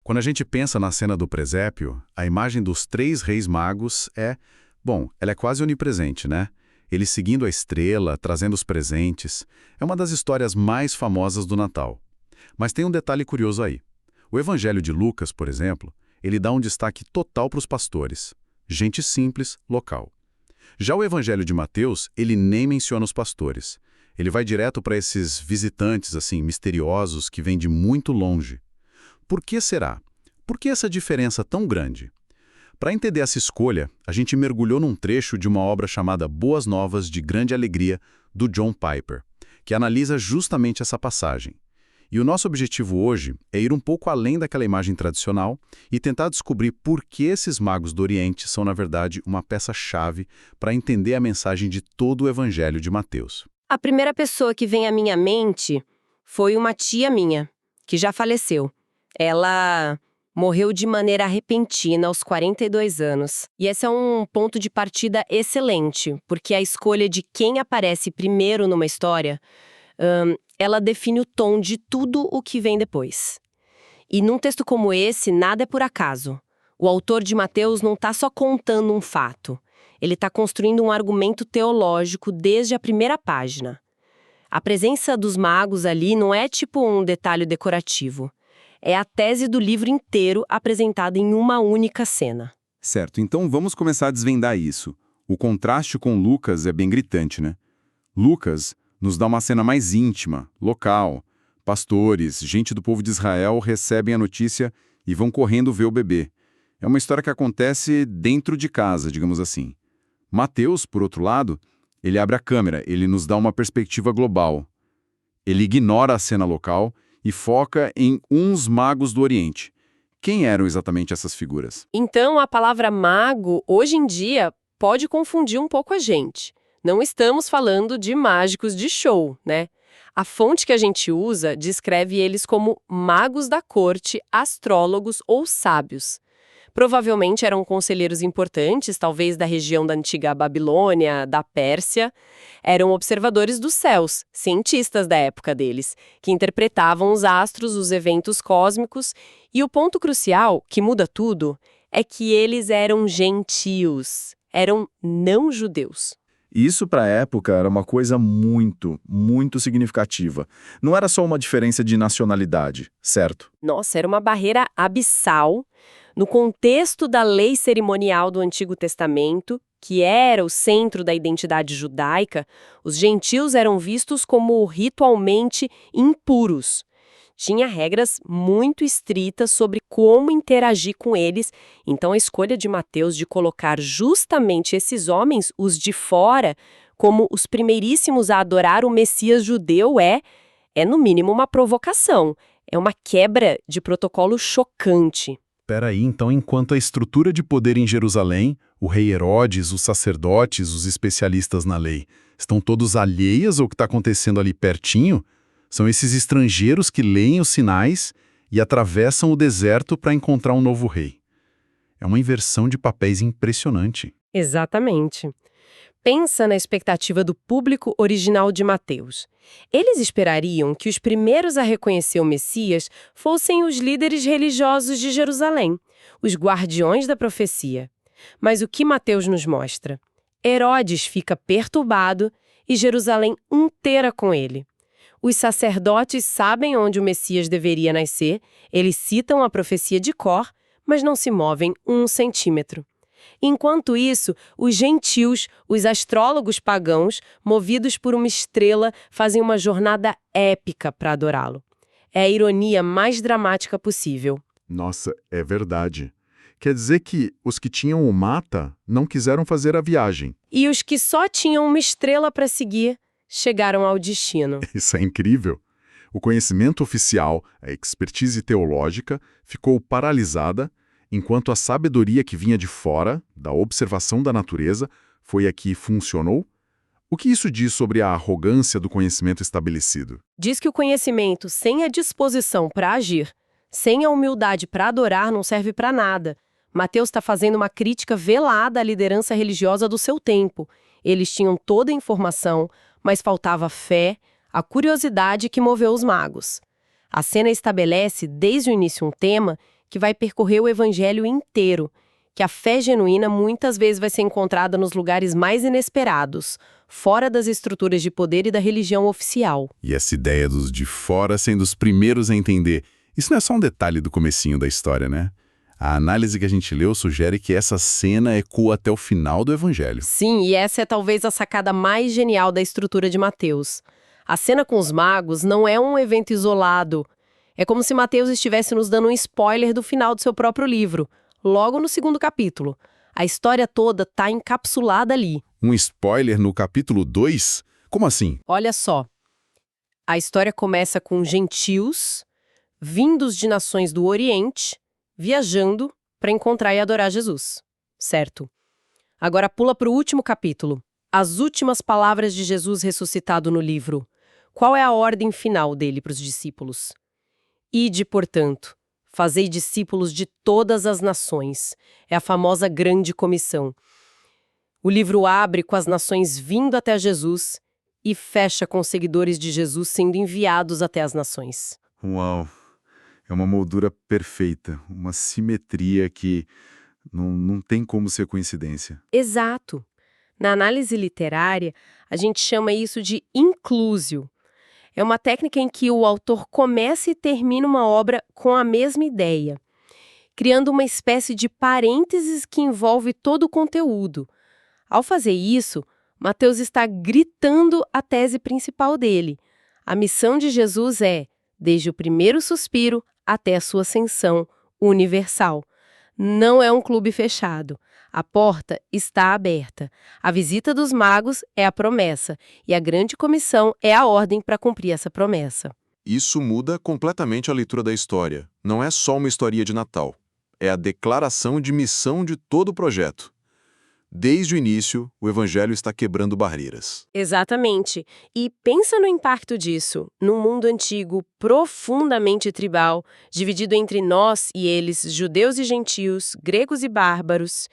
Quando a gente pensa na cena do presépio, a imagem dos três reis magos ela é quase onipresente, né? Eles seguindo a estrela, trazendo os presentes. É uma das histórias mais famosas do Natal. Mas tem um detalhe curioso aí. O Evangelho de Lucas, por exemplo, ele dá um destaque total para os pastores. Gente simples, local. Já o Evangelho de Mateus, ele nem menciona os pastores. Ele vai direto para esses visitantes, assim, misteriosos, que vêm de muito longe. Por que será? Por que essa diferença tão grande? Para entender essa escolha, a gente mergulhou num trecho de uma obra chamada Boas Novas de Grande Alegria, do John Piper, que analisa justamente essa passagem. E o nosso objetivo hoje é ir um pouco além daquela imagem tradicional e tentar descobrir por que esses magos do Oriente são, na verdade, uma peça-chave para entender a mensagem de todo o Evangelho de Mateus. A primeira pessoa que vem à minha mente foi uma tia minha, que já faleceu. Ela morreu de maneira repentina aos 42 anos. E esse é um ponto de partida excelente, porque a escolha de quem aparece primeiro numa história, ela define o tom de tudo o que vem depois. E num texto como esse, nada é por acaso. O autor de Mateus não está só contando um fato. Ele está construindo um argumento teológico desde a primeira página. A presença dos magos ali não é tipo um detalhe decorativo. É a tese do livro inteiro apresentada em uma única cena. Certo, então vamos começar a desvendar isso. O contraste com Lucas é bem gritante, né? Lucas nos dá uma cena mais íntima, local. Pastores, gente do povo de Israel recebem a notícia e vão correndo ver o bebê. É uma história que acontece dentro de casa, digamos assim. Mateus, por outro lado, ele abre a câmera, ele nos dá uma perspectiva global. Ele ignora a cena local e foca em uns magos do Oriente. Quem eram exatamente essas figuras? Então, a palavra mago, hoje em dia, pode confundir um pouco a gente. Não estamos falando de mágicos de show, né? A fonte que a gente usa descreve eles como magos da corte, astrólogos ou sábios. Provavelmente eram conselheiros importantes, talvez da região da antiga Babilônia, da Pérsia. Eram observadores dos céus, cientistas da época deles, que interpretavam os astros, os eventos cósmicos. E o ponto crucial, que muda tudo, é que eles eram gentios, eram não-judeus. Isso para a época era uma coisa muito, muito significativa. Não era só uma diferença de nacionalidade, certo? Nossa, era uma barreira abissal. No contexto da lei cerimonial do Antigo Testamento, que era o centro da identidade judaica, os gentios eram vistos como ritualmente impuros. Tinha regras muito estritas sobre como interagir com eles, então a escolha de Mateus de colocar justamente esses homens, os de fora, como os primeiríssimos a adorar o Messias judeu é no mínimo uma provocação, é uma quebra de protocolo chocante. Peraí, então, enquanto a estrutura de poder em Jerusalém, o rei Herodes, os sacerdotes, os especialistas na lei, estão todos alheios ao que está acontecendo ali pertinho, são esses estrangeiros que leem os sinais e atravessam o deserto para encontrar um novo rei. É uma inversão de papéis impressionante. Exatamente. Pensa na expectativa do público original de Mateus. Eles esperariam que os primeiros a reconhecer o Messias fossem os líderes religiosos de Jerusalém, os guardiões da profecia. Mas o que Mateus nos mostra? Herodes fica perturbado e Jerusalém inteira com ele. Os sacerdotes sabem onde o Messias deveria nascer, eles citam a profecia de cor, mas não se movem 1 centímetro. Enquanto isso, os gentios, os astrólogos pagãos, movidos por uma estrela, fazem uma jornada épica para adorá-lo. É a ironia mais dramática possível. Nossa, é verdade. Quer dizer que os que tinham o mata não quiseram fazer a viagem. E os que só tinham uma estrela para seguir, chegaram ao destino. Isso é incrível. O conhecimento oficial, a expertise teológica, ficou paralisada, enquanto a sabedoria que vinha de fora, da observação da natureza, foi a que funcionou? O que isso diz sobre a arrogância do conhecimento estabelecido? Diz que o conhecimento sem a disposição para agir, sem a humildade para adorar, não serve para nada. Mateus está fazendo uma crítica velada à liderança religiosa do seu tempo. Eles tinham toda a informação, mas faltava a fé, a curiosidade que moveu os magos. A cena estabelece, desde o início, um tema que vai percorrer o evangelho inteiro, que a fé genuína muitas vezes vai ser encontrada nos lugares mais inesperados, fora das estruturas de poder e da religião oficial. E essa ideia dos de fora sendo os primeiros a entender, isso não é só um detalhe do comecinho da história, né? A análise que a gente leu sugere que essa cena ecoa até o final do evangelho. Sim, e essa é talvez a sacada mais genial da estrutura de Mateus. A cena com os magos não é um evento isolado. É como se Mateus estivesse nos dando um spoiler do final do seu próprio livro, logo no 2º capítulo. A história toda está encapsulada ali. Um spoiler no capítulo 2? Como assim? Olha só. A história começa com gentios, vindos de nações do Oriente, viajando para encontrar e adorar Jesus. Certo. Agora pula para o último capítulo. As últimas palavras de Jesus ressuscitado no livro. Qual é a ordem final dele para os discípulos? Ide, portanto, fazei discípulos de todas as nações. É a famosa grande comissão. O livro abre com as nações vindo até Jesus e fecha com os seguidores de Jesus sendo enviados até as nações. Uau! É uma moldura perfeita, uma simetria que não tem como ser coincidência. Exato. Na análise literária, a gente chama isso de inclusio. É uma técnica em que o autor começa e termina uma obra com a mesma ideia, criando uma espécie de parênteses que envolve todo o conteúdo. Ao fazer isso, Mateus está gritando a tese principal dele. A missão de Jesus é, desde o primeiro suspiro até a sua ascensão, universal. Não é um clube fechado. A porta está aberta. A visita dos magos é a promessa, e a grande comissão é a ordem para cumprir essa promessa. Isso muda completamente a leitura da história. Não é só uma historinha de Natal. É a declaração de missão de todo o projeto. Desde o início, o Evangelho está quebrando barreiras. Exatamente. E pensa no impacto disso, num mundo antigo, profundamente tribal, dividido entre nós e eles, judeus e gentios, gregos e bárbaros.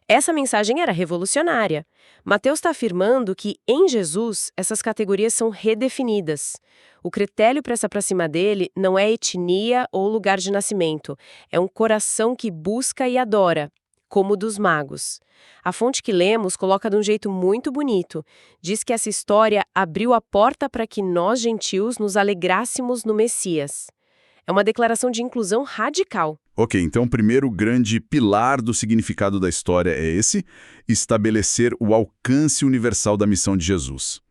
Essa mensagem era revolucionária. Mateus está afirmando que, em Jesus, essas categorias são redefinidas. O critério para se aproximar dele não é etnia ou lugar de nascimento, é um coração que busca e adora, como o dos magos. A fonte que lemos coloca de um jeito muito bonito. Diz que essa história abriu a porta para que nós, gentios, nos alegrássemos no Messias. É uma declaração de inclusão radical. Ok, então o primeiro grande pilar do significado da história é esse, estabelecer o alcance universal da missão de Jesus.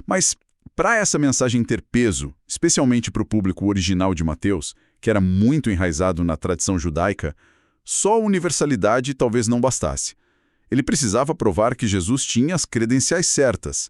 Mas, para essa mensagem ter peso, especialmente para o público original de Mateus, que era muito enraizado na tradição judaica, só a universalidade talvez não bastasse. Ele precisava provar que Jesus tinha as credenciais certas,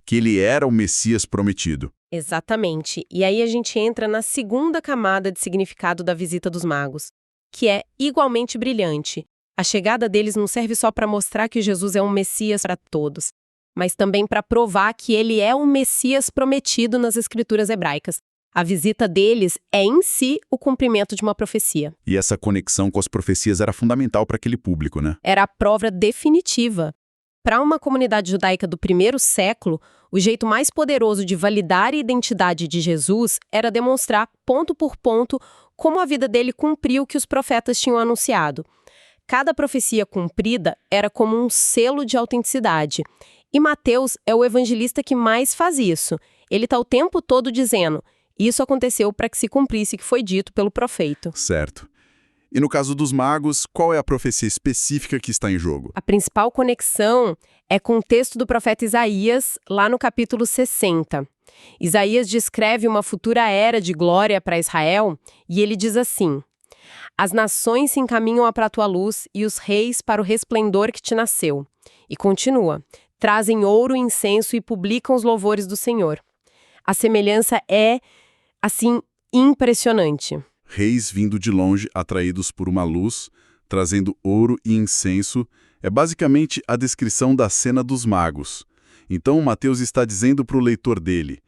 que ele era o Messias prometido. Exatamente. E aí a gente entra na segunda camada de significado da visita dos magos, que é igualmente brilhante. A chegada deles não serve só para mostrar que Jesus é um Messias para todos, mas também para provar que ele é um Messias prometido nas escrituras hebraicas. A visita deles é, em si, o cumprimento de uma profecia. E essa conexão com as profecias era fundamental para aquele público, né? Era a prova definitiva. Para uma comunidade judaica do primeiro século, o jeito mais poderoso de validar a identidade de Jesus era demonstrar, ponto por ponto, como a vida dele cumpriu o que os profetas tinham anunciado. Cada profecia cumprida era como um selo de autenticidade. E Mateus é o evangelista que mais faz isso. Ele está o tempo todo dizendo: isso aconteceu para que se cumprisse o que foi dito pelo profeta. Certo. E no caso dos magos, qual é a profecia específica que está em jogo? A principal conexão é com o texto do profeta Isaías, lá no capítulo 60. Isaías descreve uma futura era de glória para Israel e ele diz assim: as nações se encaminham para a tua luz e os reis para o resplendor que te nasceu. E continua: trazem ouro e incenso e publicam os louvores do Senhor. A semelhança é, assim, impressionante. Reis vindo de longe, atraídos por uma luz, trazendo ouro e incenso, é basicamente a descrição da cena dos magos. Então Mateus está dizendo para o leitor dele: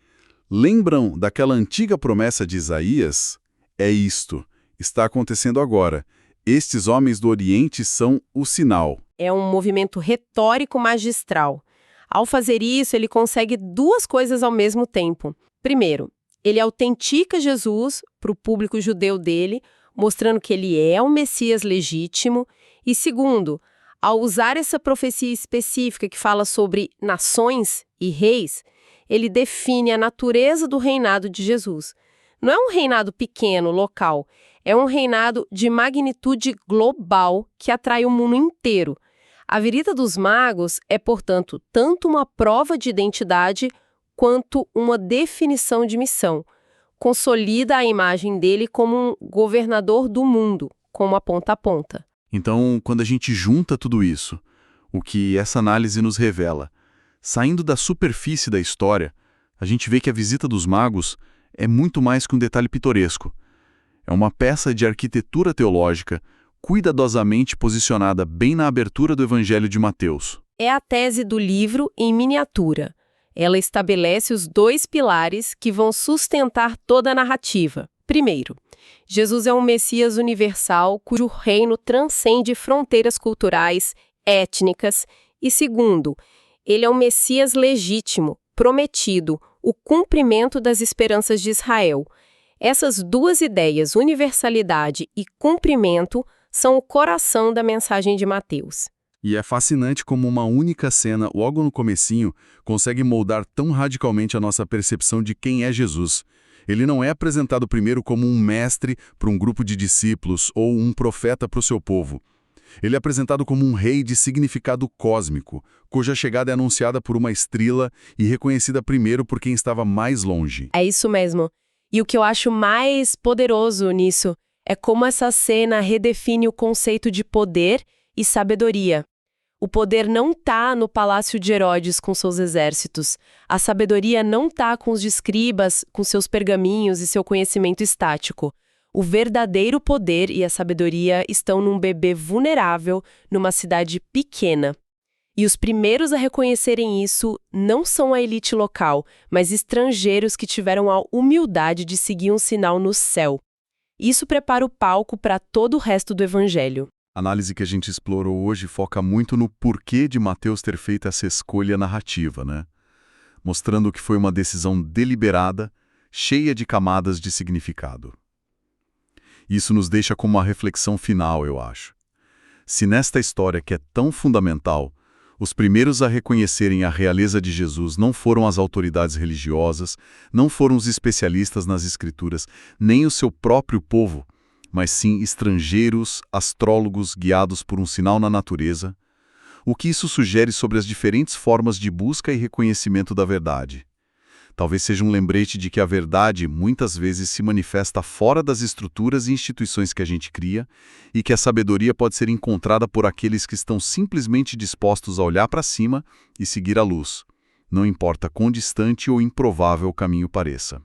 lembram daquela antiga promessa de Isaías? É isto, está acontecendo agora. Estes homens do Oriente são o sinal. É um movimento retórico magistral. Ao fazer isso, ele consegue duas coisas ao mesmo tempo. Primeiro, ele autentica Jesus para o público judeu dele, mostrando que ele é o Messias legítimo, e segundo, ao usar essa profecia específica que fala sobre nações e reis, ele define a natureza do reinado de Jesus. Não é um reinado pequeno, local, é um reinado de magnitude global que atrai o mundo inteiro. A visita dos magos é, portanto, tanto uma prova de identidade quanto uma definição de missão. Consolida a imagem dele como um governador do mundo, como a ponta a ponta. Então, quando a gente junta tudo isso, o que essa análise nos revela, saindo da superfície da história, a gente vê que a visita dos magos é muito mais que um detalhe pitoresco. É uma peça de arquitetura teológica cuidadosamente posicionada bem na abertura do Evangelho de Mateus. É a tese do livro em miniatura. Ela estabelece os 2 pilares que vão sustentar toda a narrativa. Primeiro, Jesus é um Messias universal cujo reino transcende fronteiras culturais, étnicas. E segundo, ele é um Messias legítimo, prometido, o cumprimento das esperanças de Israel. Essas 2 ideias, universalidade e cumprimento, são o coração da mensagem de Mateus. E é fascinante como uma única cena, logo no comecinho, consegue moldar tão radicalmente a nossa percepção de quem é Jesus. Ele não é apresentado primeiro como um mestre para um grupo de discípulos ou um profeta para o seu povo. Ele é apresentado como um rei de significado cósmico, cuja chegada é anunciada por uma estrela e reconhecida primeiro por quem estava mais longe. É isso mesmo. E o que eu acho mais poderoso nisso é como essa cena redefine o conceito de poder e sabedoria. O poder não está no palácio de Herodes com seus exércitos. A sabedoria não está com os escribas, com seus pergaminhos e seu conhecimento estático. O verdadeiro poder e a sabedoria estão num bebê vulnerável, numa cidade pequena. E os primeiros a reconhecerem isso não são a elite local, mas estrangeiros que tiveram a humildade de seguir um sinal no céu. Isso prepara o palco para todo o resto do Evangelho. A análise que a gente explorou hoje foca muito no porquê de Mateus ter feito essa escolha narrativa, né? Mostrando que foi uma decisão deliberada, cheia de camadas de significado. Isso nos deixa com uma reflexão final, eu acho. Se nesta história que é tão fundamental, os primeiros a reconhecerem a realeza de Jesus não foram as autoridades religiosas, não foram os especialistas nas Escrituras, nem o seu próprio povo, mas sim estrangeiros, astrólogos guiados por um sinal na natureza, o que isso sugere sobre as diferentes formas de busca e reconhecimento da verdade. Talvez seja um lembrete de que a verdade muitas vezes se manifesta fora das estruturas e instituições que a gente cria e que a sabedoria pode ser encontrada por aqueles que estão simplesmente dispostos a olhar para cima e seguir a luz, não importa quão distante ou improvável o caminho pareça.